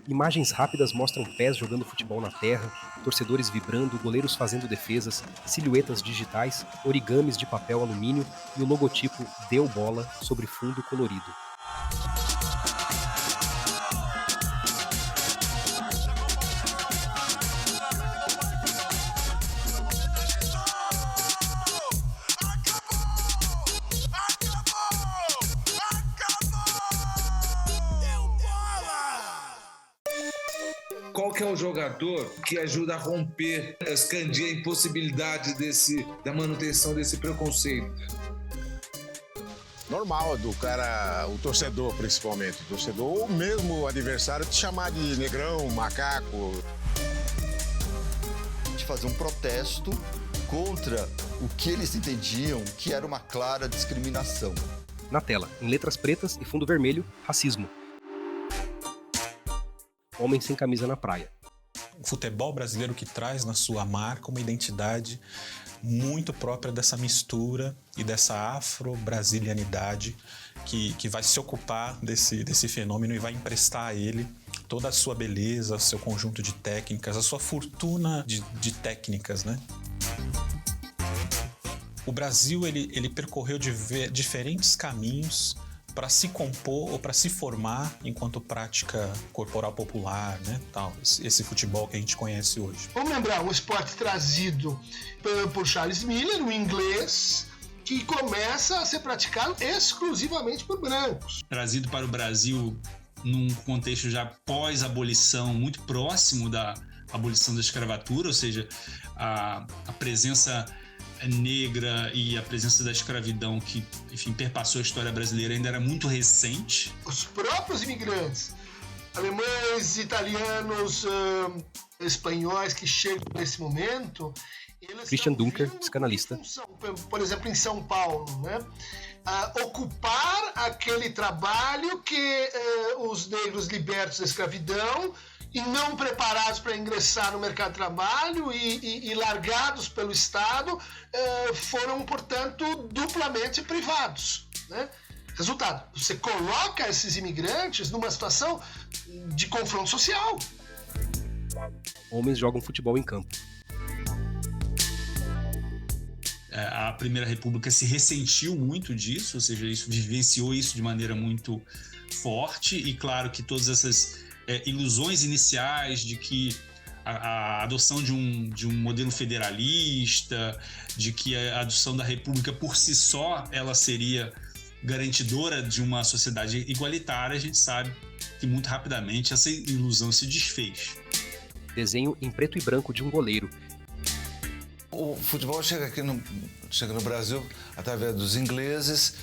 Imagens rápidas mostram pés jogando futebol na terra, torcedores vibrando, goleiros fazendo defesas, silhuetas digitais, origamis de papel alumínio e o logotipo Deu Bola sobre fundo colorido. Qual que é o jogador que ajuda a romper, a expandir a impossibilidade da manutenção desse preconceito? Normal do cara, o torcedor principalmente, o torcedor ou mesmo o adversário te chamar de negrão, macaco. De fazer um protesto contra o que eles entendiam que era uma clara discriminação. Na tela, em letras pretas e fundo vermelho, racismo. Homem sem camisa na praia. O futebol brasileiro que traz na sua marca uma identidade muito própria dessa mistura e dessa afro-brasilianidade que vai se ocupar desse fenômeno e vai emprestar a ele toda a sua beleza, seu conjunto de técnicas, a sua fortuna de técnicas, né? O Brasil ele percorreu diferentes caminhos para se compor ou para se formar enquanto prática corporal popular, né? Tal, esse futebol que a gente conhece hoje. Vamos lembrar, um esporte trazido por Charles Miller, um inglês, que começa a ser praticado exclusivamente por brancos. Trazido para o Brasil num contexto já pós-abolição, muito próximo da abolição da escravatura, ou seja, a presença negra e a presença da escravidão que, enfim, perpassou a história brasileira ainda era muito recente. Os próprios imigrantes, alemães, italianos, espanhóis que chegam nesse momento, eles Christian Dunker, psicanalista. Por exemplo, em São Paulo, né? Ocupar aquele trabalho que os negros libertos da escravidão e não preparados para ingressar no mercado de trabalho e largados pelo Estado, foram, portanto, duplamente privados, né? Resultado, você coloca esses imigrantes numa situação de confronto social. Homens jogam futebol em campo. A Primeira República se ressentiu muito disso, ou seja, vivenciou isso de maneira muito forte, e claro que todas essas ilusões iniciais de que a adoção de um modelo federalista, de que a adoção da República por si só ela seria garantidora de uma sociedade igualitária, a gente sabe que muito rapidamente essa ilusão se desfez. Desenho em preto e branco de um goleiro. O futebol chega no Brasil através dos ingleses,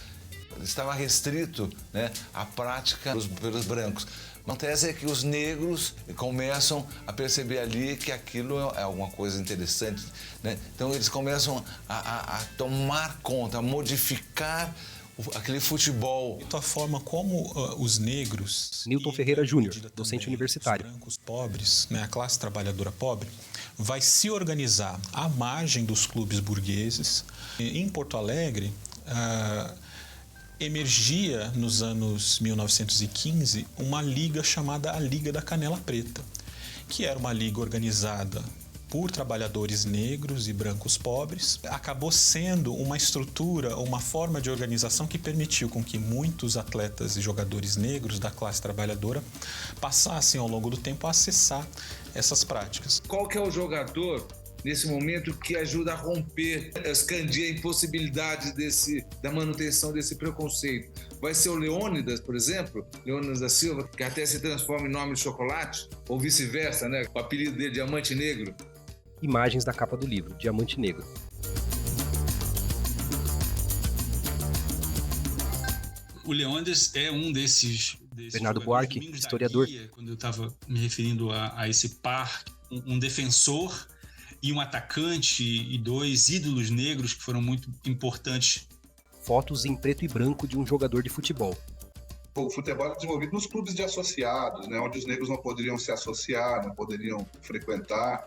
estava restrito, né, à prática pelos brancos. A tese é que os negros começam a perceber ali que aquilo é alguma coisa interessante, né? Então eles começam a tomar conta, a modificar aquele futebol. A forma como os negros... Newton Ferreira Júnior, docente universitário. Os brancos pobres, né, a classe trabalhadora pobre, vai se organizar à margem dos clubes burgueses. Em Porto Alegre, emergia nos anos 1915 uma liga chamada a Liga da Canela Preta, que era uma liga organizada por trabalhadores negros e brancos pobres. Acabou sendo uma estrutura, uma forma de organização que permitiu com que muitos atletas e jogadores negros da classe trabalhadora passassem ao longo do tempo a acessar essas práticas. Qual que é o jogador nesse momento que ajuda a romper, a expandir a impossibilidade da manutenção desse preconceito? Vai ser o Leônidas, por exemplo, Leônidas da Silva, que até se transforma em nome de chocolate, ou vice-versa, né? O apelido dele, Diamante Negro. Imagens da capa do livro, Diamante Negro. O Leônidas é um desses Bernardo Buarque, historiador. Quando eu estava me referindo a esse par, um defensor e um atacante e dois ídolos negros que foram muito importantes. Fotos em preto e branco de um jogador de futebol. O futebol é desenvolvido nos clubes de associados, né, onde os negros não poderiam se associar, não poderiam frequentar.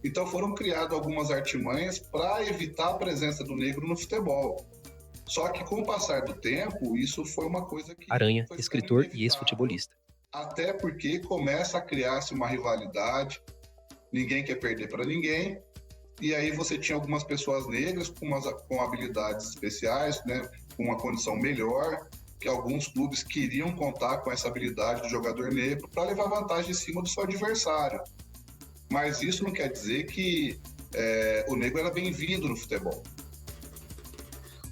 Então foram criadas algumas artimanhas para evitar a presença do negro no futebol. Só que com o passar do tempo, isso foi uma coisa que... Aranha, escritor e ex-futebolista. Até porque começa a criar-se uma rivalidade, ninguém quer perder para ninguém, e aí você tinha algumas pessoas negras com habilidades especiais, né, com uma condição melhor, que alguns clubes queriam contar com essa habilidade do jogador negro para levar vantagem em cima do seu adversário. Mas isso não quer dizer que o negro era bem-vindo no futebol.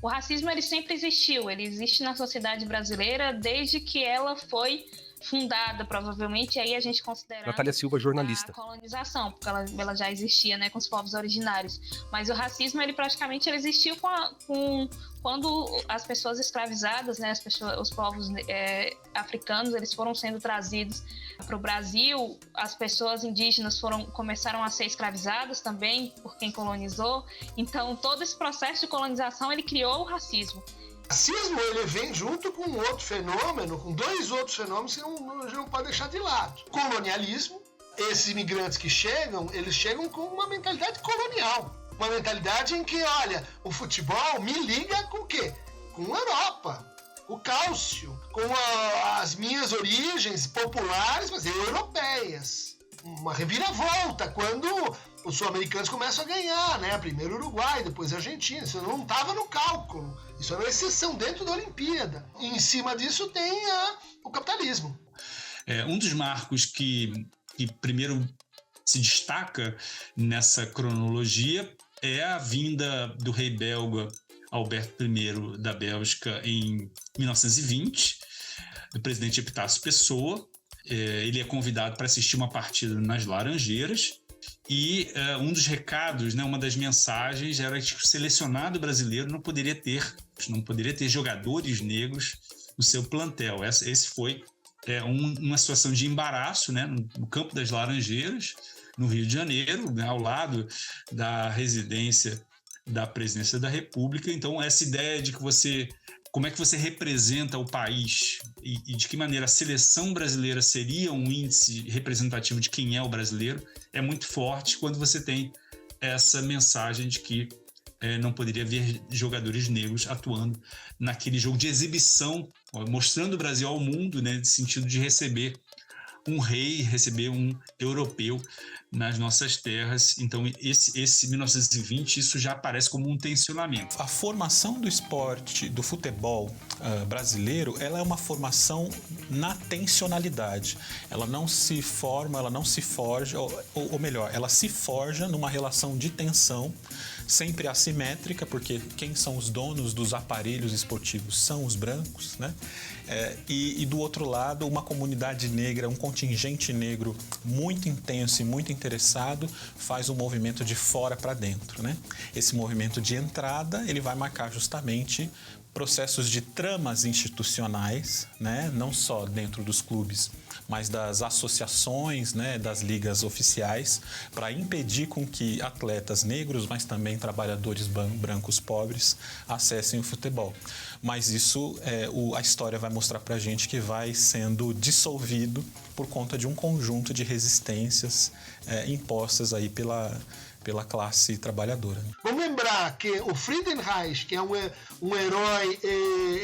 O racismo ele sempre existiu, ele existe na sociedade brasileira desde que ela foi fundada, provavelmente, aí a gente considera Natália Silva, jornalista. A colonização, porque ela já existia, né, com os povos originários. Mas o racismo, ele praticamente existiu quando as pessoas escravizadas, né, os povos africanos, eles foram sendo trazidos para o Brasil, as pessoas indígenas começaram a ser escravizadas também por quem colonizou. Então, todo esse processo de colonização, ele criou o racismo. O racismo, ele vem junto com outro fenômeno, com dois outros fenômenos que a gente não pode deixar de lado. Colonialismo, esses imigrantes que chegam, eles chegam com uma mentalidade colonial. Uma mentalidade em que, olha, o futebol me liga com o quê? Com a Europa, o cálcio, com as minhas origens populares, mas europeias. Uma reviravolta, quando os sul-americanos começam a ganhar, né? Primeiro Uruguai, depois Argentina. Isso não estava no cálculo. Isso era uma exceção dentro da Olimpíada. E em cima disso tem o capitalismo. Um dos marcos que primeiro se destaca nessa cronologia é a vinda do rei belga Alberto I da Bélgica em 1920, do presidente Epitácio Pessoa. Ele é convidado para assistir uma partida nas Laranjeiras e um dos recados, né, uma das mensagens era que o selecionado brasileiro não poderia ter jogadores negros no seu plantel. Esse foi uma situação de embaraço, né, no campo das Laranjeiras, no Rio de Janeiro, né, ao lado da residência da Presidência da República. Então, essa ideia de que como é que você representa o país e de que maneira a seleção brasileira seria um índice representativo de quem é o brasileiro é muito forte quando você tem essa mensagem de que não poderia haver jogadores negros atuando naquele jogo de exibição, mostrando o Brasil ao mundo, né, no sentido de receber um rei, receber um europeu nas nossas terras. Então, esse 1920, isso já aparece como um tensionamento. A formação do esporte, do futebol brasileiro, ela é uma formação na tensionalidade. Ela não se forma, ela não se forja, ou melhor, ela se forja numa relação de tensão, sempre assimétrica, porque quem são os donos dos aparelhos esportivos são os brancos, né? E do outro lado, uma comunidade negra, um contingente negro muito intenso e muito interessado faz um movimento de fora para dentro, né? Esse movimento de entrada, ele vai marcar justamente processos de tramas institucionais, né? Não só dentro dos clubes, mas das associações, né? Das ligas oficiais, para impedir com que atletas negros, mas também trabalhadores brancos pobres, acessem o futebol. Mas isso, a história vai mostrar para a gente que vai sendo dissolvido por conta de um conjunto de resistências impostas aí pela classe trabalhadora. Vamos lembrar que o Friedenreich, que é um herói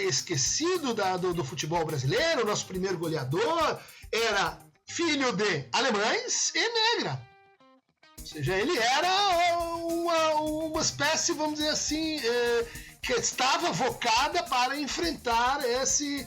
esquecido do futebol brasileiro, nosso primeiro goleador, era filho de alemães e negra. Ou seja, ele era uma espécie, vamos dizer assim, que estava vocada para enfrentar esse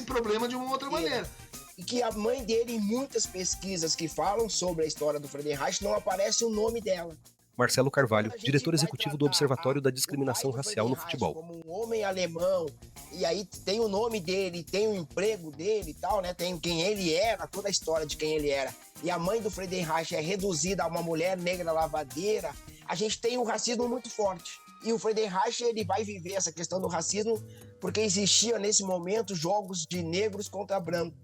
problema de uma outra maneira. E que a mãe dele, em muitas pesquisas que falam sobre a história do Friedenreich, não aparece o nome dela. Marcelo Carvalho, diretor executivo do Observatório da Discriminação Racial no Futebol. Como um homem alemão, e aí tem o nome dele, tem o emprego dele e tal, né? Tem quem ele era, toda a história de quem ele era. E a mãe do Friedenreich é reduzida a uma mulher negra lavadeira. A gente tem um racismo muito forte. E o Friedenreich, ele vai viver essa questão do racismo porque existia nesse momento jogos de negros contra brancos.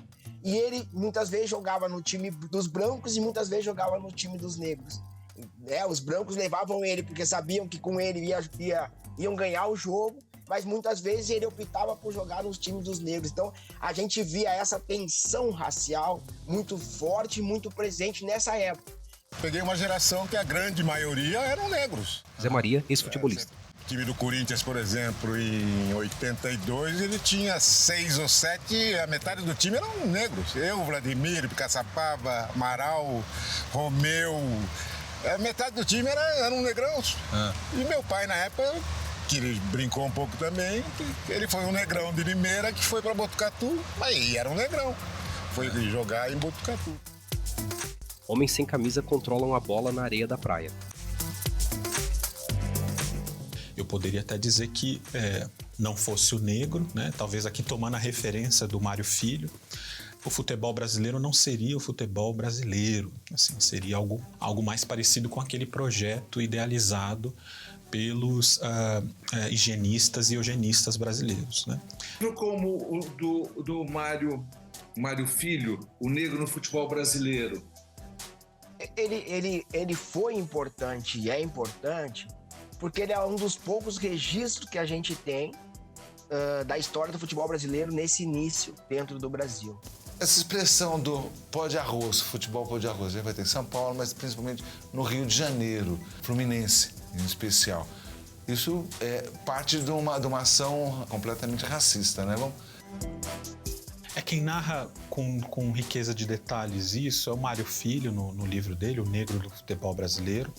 E ele muitas vezes jogava no time dos brancos e muitas vezes jogava no time dos negros. Os brancos levavam ele porque sabiam que com ele iam ganhar o jogo, mas muitas vezes ele optava por jogar nos times dos negros. Então a gente via essa tensão racial muito forte, muito presente nessa época. Peguei uma geração que a grande maioria eram negros. Zé Maria, ex-futebolista. O time do Corinthians, por exemplo, em 82, ele tinha 6 ou 7, a metade do time eram negros. Eu, Vladimir, Caçapava, Amaral, Romeu. A metade do time eram negrãos. E meu pai, na época, que ele brincou um pouco também, ele foi um negrão de Limeira que foi para Botucatu, mas era um negrão. Foi jogar em Botucatu. Homens sem camisa controlam a bola na areia da praia. Eu poderia até dizer que não fosse o negro, né? Talvez aqui tomando a referência do Mário Filho, o futebol brasileiro não seria o futebol brasileiro. Assim, seria algo mais parecido com aquele projeto idealizado pelos higienistas e eugenistas brasileiros, né? Como o do Mário Filho, o negro no futebol brasileiro. Ele foi importante e é importante porque ele é um dos poucos registros que a gente tem da história do futebol brasileiro nesse início dentro do Brasil. Essa expressão do pó de arroz, futebol pó de arroz, a gente vai ter em São Paulo, mas principalmente no Rio de Janeiro, Fluminense em especial. Isso é parte de uma ação completamente racista, né? Quem narra com riqueza de detalhes isso é o Mário Filho, no livro dele, O Negro do Futebol Brasileiro.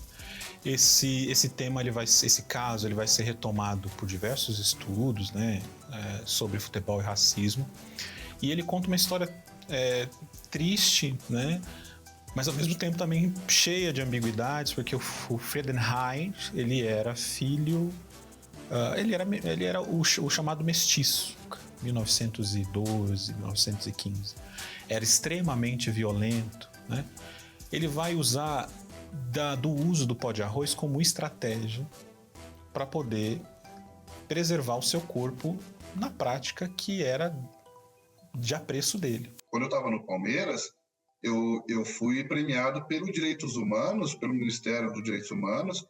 Esse tema, esse caso, ele vai ser retomado por diversos estudos, né, sobre futebol e racismo. E ele conta uma história triste, né, mas ao mesmo tempo também cheia de ambiguidades, porque o Friedenreich, ele era filho, ele era o chamado mestiço, 1912, 1915. Era extremamente violento, né? Ele vai usar do uso do pó de arroz como estratégia para poder preservar o seu corpo na prática que era de apreço dele. Quando eu estava no Palmeiras, eu fui premiado pelos Direitos Humanos, pelo Ministério dos Direitos Humanos,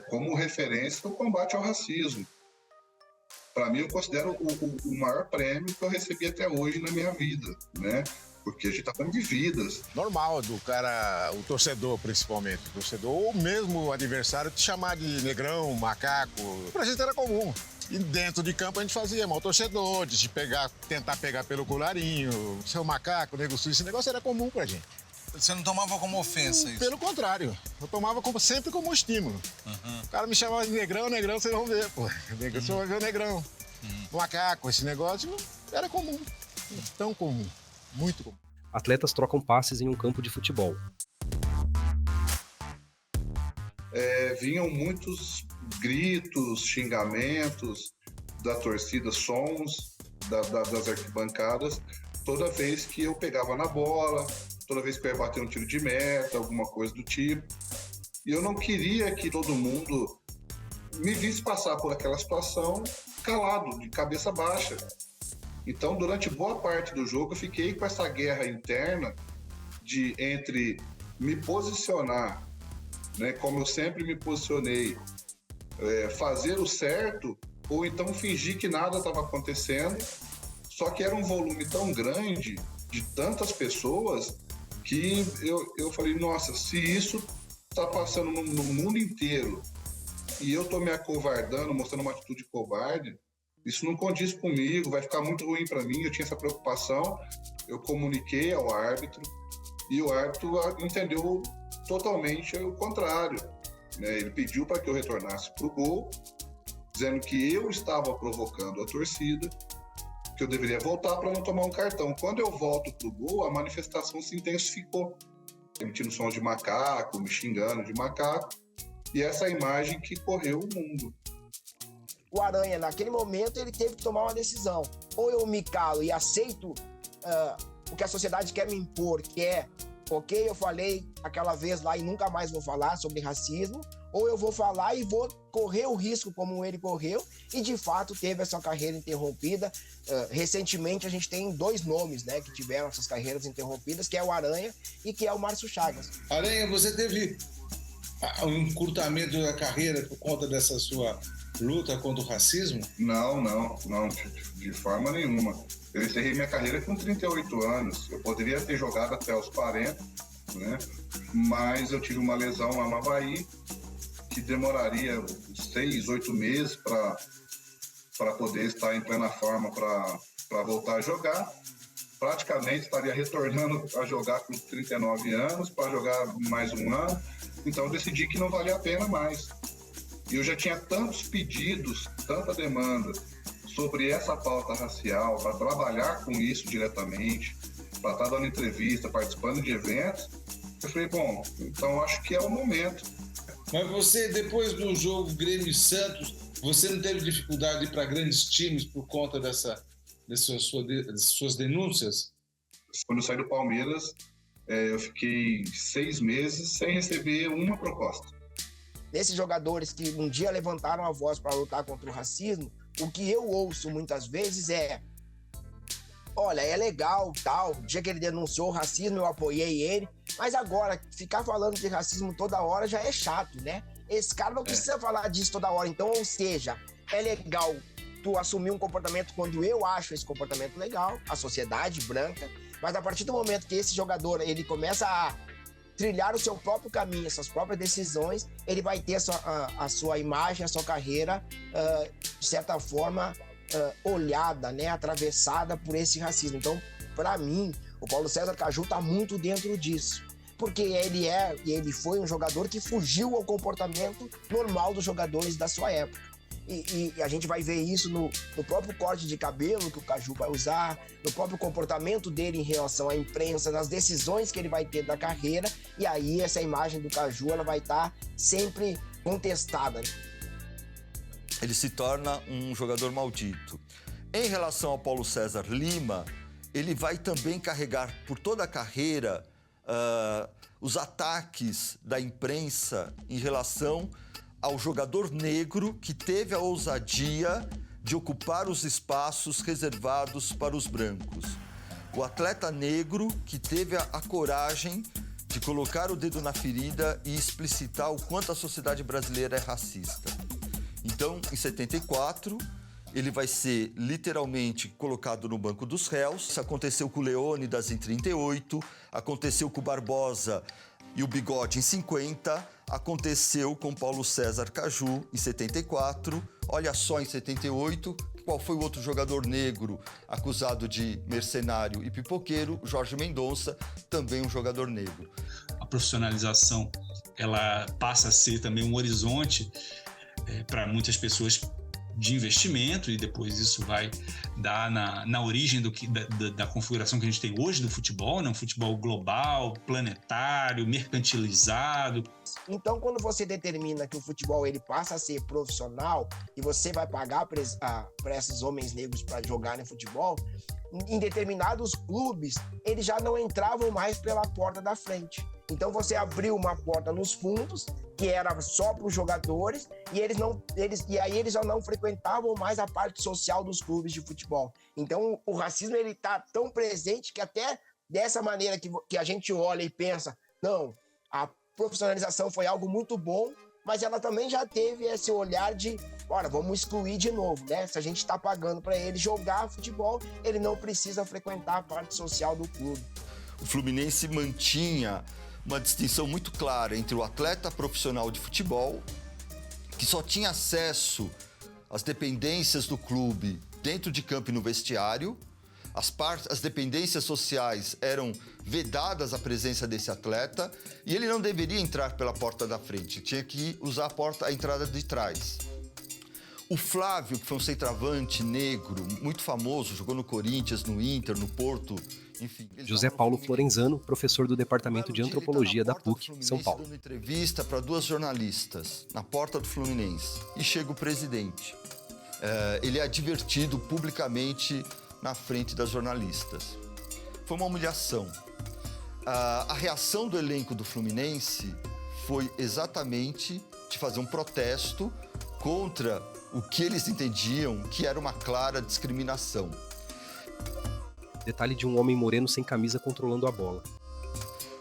como referência no combate ao racismo. Para mim, eu considero o maior prêmio que eu recebi até hoje na minha vida, né? Porque a gente tá falando de vidas. Normal do cara, o torcedor principalmente, o torcedor ou mesmo o adversário te chamar de negrão, macaco. Pra gente era comum. E dentro de campo a gente fazia mal torcedor, de tentar pegar pelo colarinho, seu macaco, nego suíço, esse negócio era comum pra gente. Você não tomava como ofensa isso? Pelo contrário, eu tomava sempre como estímulo. O cara me chamava de negrão, vocês vão ver, pô. Você vai ver o negrão. Macaco, esse negócio era comum. Tão comum, muito comum. Atletas trocam passes em um campo de futebol. Vinham muitos gritos, xingamentos da torcida, sons das arquibancadas, toda vez que eu pegava na bola, toda vez que eu ia bater um tiro de meta, alguma coisa do tipo. E eu não queria que todo mundo me visse passar por aquela situação calado, de cabeça baixa. Então, durante boa parte do jogo, eu fiquei com essa guerra interna entre me posicionar, né, como eu sempre me posicionei, fazer o certo, ou então fingir que nada estava acontecendo. Só que era um volume tão grande, de tantas pessoas, que eu falei, nossa, se isso está passando no mundo inteiro e eu estou me acovardando, mostrando uma atitude covarde, isso não condiz comigo, vai ficar muito ruim para mim. Eu tinha essa preocupação, eu comuniquei ao árbitro e o árbitro entendeu totalmente o contrário, né? Ele pediu para que eu retornasse para o gol, dizendo que eu estava provocando a torcida, que eu deveria voltar para não tomar um cartão. Quando eu volto para o gol, a manifestação se intensificou, emitindo sons de macaco, me xingando de macaco, e essa imagem que correu o mundo. O Aranha, naquele momento, ele teve que tomar uma decisão. Ou eu me calo e aceito o que a sociedade quer me impor, que é, ok, eu falei aquela vez lá e nunca mais vou falar sobre racismo, ou eu vou falar e vou correr o risco como ele correu, e de fato teve essa carreira interrompida. Recentemente a gente tem 2 nomes, né, que tiveram essas carreiras interrompidas, que é o Aranha e que é o Márcio Chagas. Aranha, você teve um encurtamento da carreira por conta dessa sua luta contra o racismo? Não, de forma nenhuma. Eu encerrei minha carreira com 38 anos. Eu poderia ter jogado até os 40, né? Mas eu tive uma lesão lá no Avaí que demoraria uns 6, 8 meses para poder estar em plena forma para voltar a jogar. Praticamente estaria retornando a jogar com 39 anos, para jogar mais um ano. Então eu decidi que não valia a pena mais. E eu já tinha tantos pedidos, tanta demanda sobre essa pauta racial, para trabalhar com isso diretamente, para estar dando entrevista, participando de eventos. Eu falei, bom, então acho que é o momento. Mas você, depois do jogo Grêmio e Santos, você não teve dificuldade de ir para grandes times por conta dessas suas denúncias? Quando eu saí do Palmeiras, eu fiquei 6 meses sem receber uma proposta. Desses jogadores que um dia levantaram a voz para lutar contra o racismo, o que eu ouço muitas vezes é: olha, é legal, tal, o dia que ele denunciou o racismo eu apoiei ele, mas agora ficar falando de racismo toda hora já é chato, né? Esse cara não precisa falar disso toda hora, então, ou seja, é legal tu assumir um comportamento quando eu acho esse comportamento legal, a sociedade branca, mas a partir do momento que esse jogador ele começa a trilhar o seu próprio caminho, as suas próprias decisões, ele vai ter a sua imagem, a sua carreira, de certa forma, olhada, né, atravessada por esse racismo. Então, para mim, o Paulo César Caju está muito dentro disso, porque ele foi um jogador que fugiu ao comportamento normal dos jogadores da sua época. E a gente vai ver isso no próprio corte de cabelo que o Caju vai usar, no próprio comportamento dele em relação à imprensa, nas decisões que ele vai ter da carreira, e aí essa imagem do Caju ela vai estar sempre contestada. Ele se torna um jogador maldito. Em relação ao Paulo César Lima, ele vai também carregar por toda a carreira os ataques da imprensa em relação ao jogador negro que teve a ousadia de ocupar os espaços reservados para os brancos. O atleta negro que teve a coragem de colocar o dedo na ferida e explicitar o quanto a sociedade brasileira é racista. Então, em 74, ele vai ser literalmente colocado no banco dos réus. Isso aconteceu com o Leônidas em 38, aconteceu com o Barbosa e o Bigode em 50, aconteceu com Paulo César Caju em 74. Olha só, em 78, qual foi o outro jogador negro acusado de mercenário e pipoqueiro? Jorge Mendonça, também um jogador negro. A profissionalização, ela passa a ser também um horizonte para muitas pessoas de investimento, e depois isso vai dar na origem da configuração que a gente tem hoje do futebol, né? Um futebol global, planetário, mercantilizado. Então, quando você determina que o futebol ele passa a ser profissional e você vai pagar para esses homens negros para jogar no futebol, em determinados clubes, eles já não entravam mais pela porta da frente. Então você abriu uma porta nos fundos, que era só para os jogadores, e aí eles já não frequentavam mais a parte social dos clubes de futebol. Então o racismo ele está tão presente que até dessa maneira que a gente olha e pensa, não, a profissionalização foi algo muito bom, mas ela também já teve esse olhar de, ora, vamos excluir de novo, né? Se a gente está pagando para ele jogar futebol, ele não precisa frequentar a parte social do clube. O Fluminense mantinha uma distinção muito clara entre o atleta profissional de futebol, que só tinha acesso às dependências do clube dentro de campo e no vestiário. As dependências sociais eram vedadas à presença desse atleta e ele não deveria entrar pela porta da frente, tinha que usar a entrada de trás. O Flávio, que foi um centroavante negro muito famoso, jogou no Corinthians, no Inter, no Porto, enfim. José Paulo Florenzano, professor do Departamento de Antropologia da PUC, São Paulo. Dando entrevista para 2 jornalistas na porta do Fluminense e chega o presidente. Ele é advertido publicamente na frente das jornalistas. Foi uma humilhação. A reação do elenco do Fluminense foi exatamente de fazer um protesto contra o que eles entendiam que era uma clara discriminação. Detalhe de um homem moreno sem camisa controlando a bola.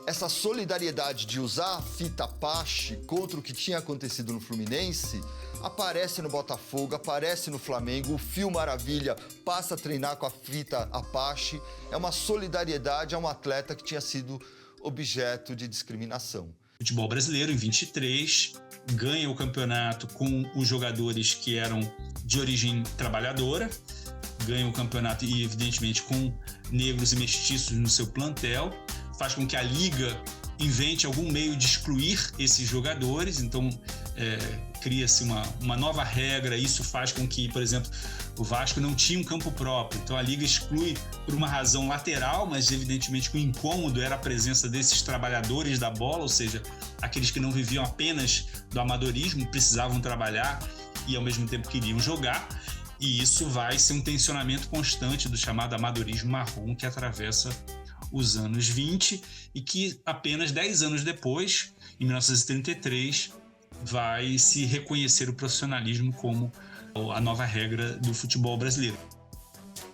Essa solidariedade de usar a fita Apache contra o que tinha acontecido no Fluminense aparece no Botafogo, aparece no Flamengo, o Fio Maravilha passa a treinar com a fita Apache. É uma solidariedade a um atleta que tinha sido objeto de discriminação. futebol brasileiro em 23, ganha o campeonato com os jogadores que eram de origem trabalhadora, ganha o campeonato e, evidentemente, com negros e mestiços no seu plantel, faz com que a Liga invente algum meio de excluir esses jogadores, então cria-se uma nova regra, isso faz com que, por exemplo, o Vasco não tinha um campo próprio, então a Liga exclui por uma razão lateral, mas evidentemente que o incômodo era a presença desses trabalhadores da bola, ou seja, aqueles que não viviam apenas do amadorismo, precisavam trabalhar e ao mesmo tempo queriam jogar, e isso vai ser um tensionamento constante do chamado amadorismo marrom que atravessa os anos 20 e que apenas 10 anos depois, em 1933, vai se reconhecer o profissionalismo como a nova regra do futebol brasileiro.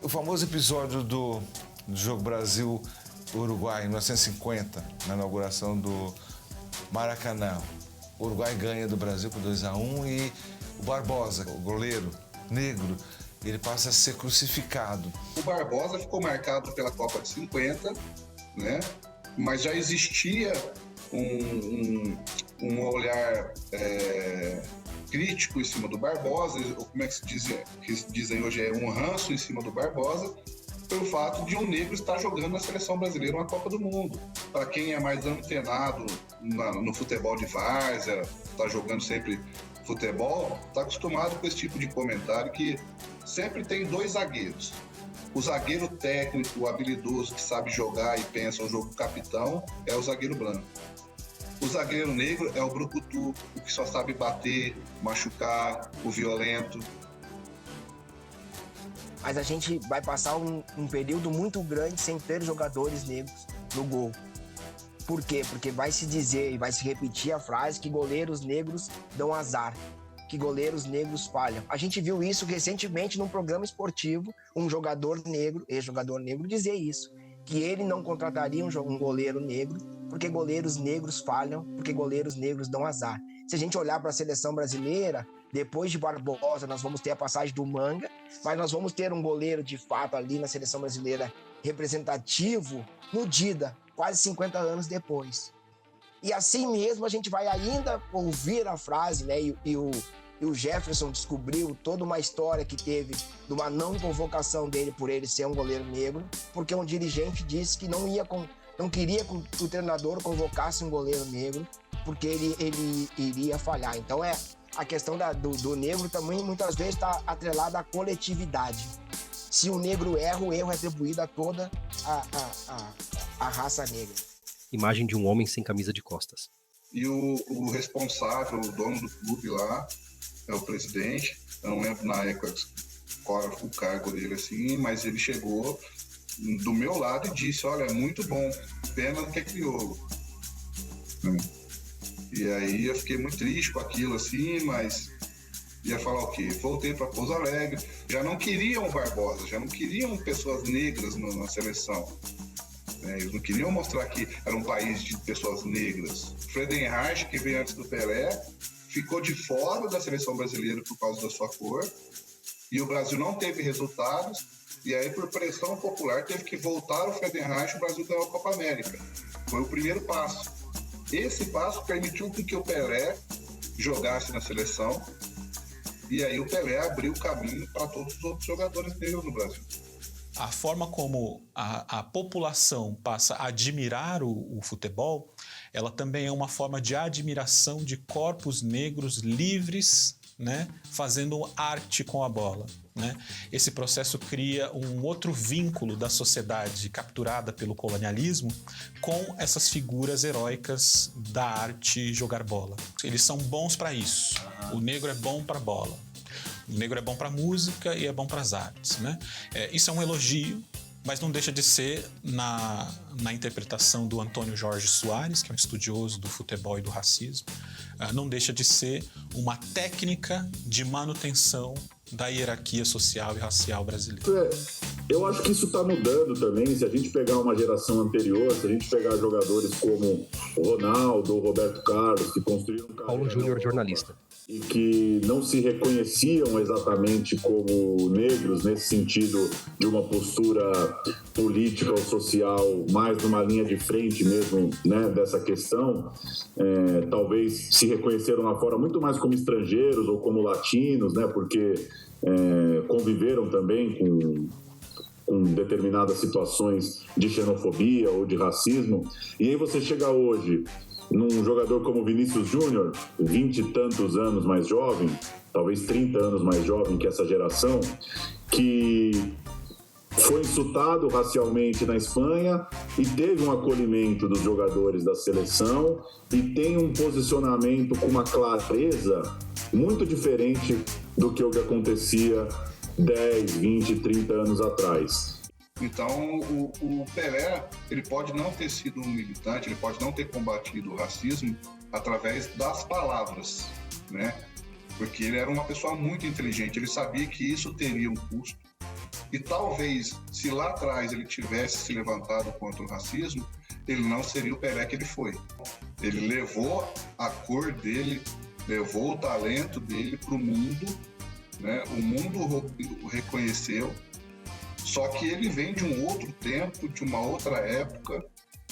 O famoso episódio do jogo Brasil-Uruguai, em 1950, na inauguração do Maracanã. O Uruguai ganha do Brasil por 2-1 e o Barbosa, o goleiro negro, ele passa a ser crucificado. O Barbosa ficou marcado pela Copa de 50, né? Mas já existia um olhar crítico em cima do Barbosa, ou como é que se diz, que dizem hoje, um ranço em cima do Barbosa, pelo fato de um negro estar jogando na seleção brasileira uma Copa do Mundo. Para quem é mais antenado no futebol de várzea, está jogando sempre futebol, está acostumado com esse tipo de comentário que sempre tem dois zagueiros. O zagueiro técnico, o habilidoso, que sabe jogar e pensa o jogo capitão, é o zagueiro branco. O zagueiro negro é o brucutu, o que só sabe bater, machucar, o violento. Mas a gente vai passar um período muito grande sem ter jogadores negros no gol. Por quê? Porque vai se dizer e vai se repetir a frase que goleiros negros dão azar, que goleiros negros falham. A gente viu isso recentemente num programa esportivo, um jogador negro, ex-jogador negro, dizer isso, que ele não contrataria um goleiro negro porque goleiros negros falham, porque goleiros negros dão azar. Se a gente olhar para a seleção brasileira, depois de Barbosa, nós vamos ter a passagem do Manga, mas nós vamos ter um goleiro de fato ali na seleção brasileira representativo no Dida, quase 50 anos depois. E assim mesmo a gente vai ainda ouvir a frase, né? E o Jefferson descobriu toda uma história que teve de uma não convocação dele por ele ser um goleiro negro, porque um dirigente disse que não queria que o treinador convocasse um goleiro negro, porque ele iria falhar. Então a questão do negro também muitas vezes está atrelada à coletividade. Se o negro erra, o erro é atribuído a toda a raça negra. Imagem de um homem sem camisa de costas. E o responsável, o dono do clube lá, é o presidente. Eu não lembro na época qual era o cargo dele assim, mas ele chegou do meu lado e disse: olha, é muito bom, pena que é crioulo. E aí eu fiquei muito triste com aquilo assim, mas ia falar o quê? Voltei para Pouso Alegre, já não queriam o Barbosa, já não queriam pessoas negras na seleção. Eles não queriam mostrar que era um país de pessoas negras. Friedenreich, que veio antes do Pelé, ficou de fora da seleção brasileira por causa da sua cor, e o Brasil não teve resultados, e aí por pressão popular teve que voltar o Friedenreich e o Brasil ganhou a Copa América. Foi o primeiro passo. Esse passo permitiu que o Pelé jogasse na seleção, e aí o Pelé abriu o caminho para todos os outros jogadores negros no Brasil. A forma como a população passa a admirar o futebol, ela também é uma forma de admiração de corpos negros livres, né, fazendo arte com a bola, né? Esse processo cria um outro vínculo da sociedade capturada pelo colonialismo com essas figuras heróicas da arte jogar bola. Eles são bons para isso. O negro é bom para bola. O negro é bom para música e é bom para as artes, né? Isso é um elogio, mas não deixa de ser, na interpretação do Antônio Jorge Soares, que é um estudioso do futebol e do racismo, não deixa de ser uma técnica de manutenção da hierarquia social e racial brasileira. Eu acho que isso está mudando também. Se a gente pegar uma geração anterior, se a gente pegar jogadores como o Ronaldo ou Roberto Carlos, que construíram... Paulo Júnior, jornalista. E que não se reconheciam exatamente como negros, nesse sentido de uma postura política ou social mais numa linha de frente mesmo, né, dessa questão, talvez se reconheceram lá fora muito mais como estrangeiros ou como latinos, né, porque conviveram também com determinadas situações de xenofobia ou de racismo. E aí você chega hoje num jogador como Vinícius Júnior, 20 e tantos anos mais jovem, talvez 30 anos mais jovem que essa geração, que foi insultado racialmente na Espanha e teve um acolhimento dos jogadores da seleção e tem um posicionamento com uma clareza muito diferente do que o que acontecia 10, 20, 30 anos atrás. Então, o Pelé, ele pode não ter sido um militante, ele pode não ter combatido o racismo através das palavras, né? Porque ele era uma pessoa muito inteligente, ele sabia que isso teria um custo. E talvez, se lá atrás ele tivesse se levantado contra o racismo, ele não seria o Pelé que ele foi. Ele levou a cor dele, levou o talento dele para o mundo, né? O mundo o reconheceu. Só que ele vem de um outro tempo, de uma outra época,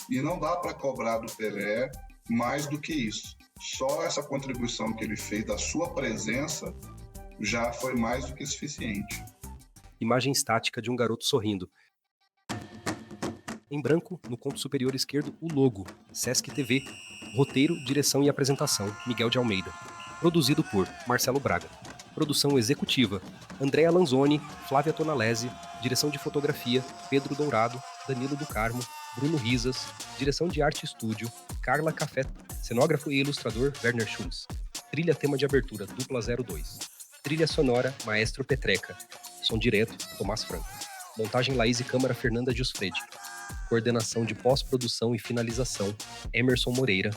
e não dá para cobrar do Pelé mais do que isso. Só essa contribuição que ele fez da sua presença já foi mais do que suficiente. Imagem estática de um garoto sorrindo. Em branco, no canto superior esquerdo, o logo, Sesc TV. Roteiro, direção e apresentação, Miguel de Almeida. Produzido por Marcelo Braga. Produção executiva, Andréa Lanzoni, Flávia Tonalese. Direção de fotografia, Pedro Dourado, Danilo do Carmo, Bruno Risas. Direção de arte e estúdio, Carla Café. Cenógrafo e ilustrador, Werner Schulz. Trilha tema de abertura, Dupla 02. Trilha sonora, Maestro Petreca. Som direto, Tomás Franco. Montagem Laís e câmara, Fernanda Giusfredi. Coordenação de pós-produção e finalização, Emerson Moreira.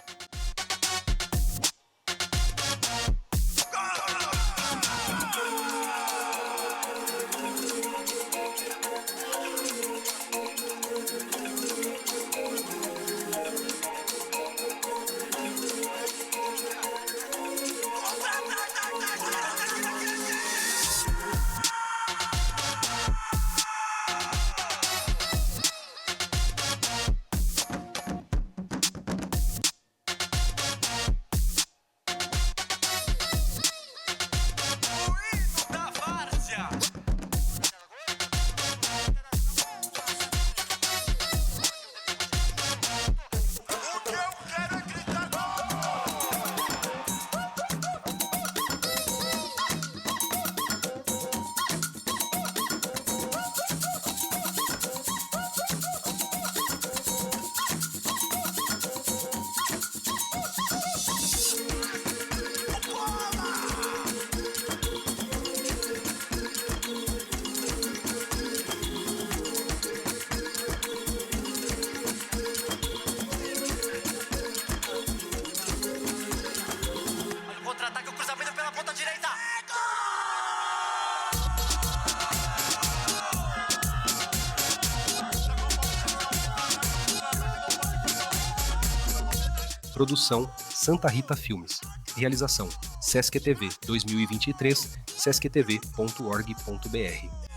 Produção Santa Rita Filmes. Realização Sesc TV 2023, sesctv.org.br.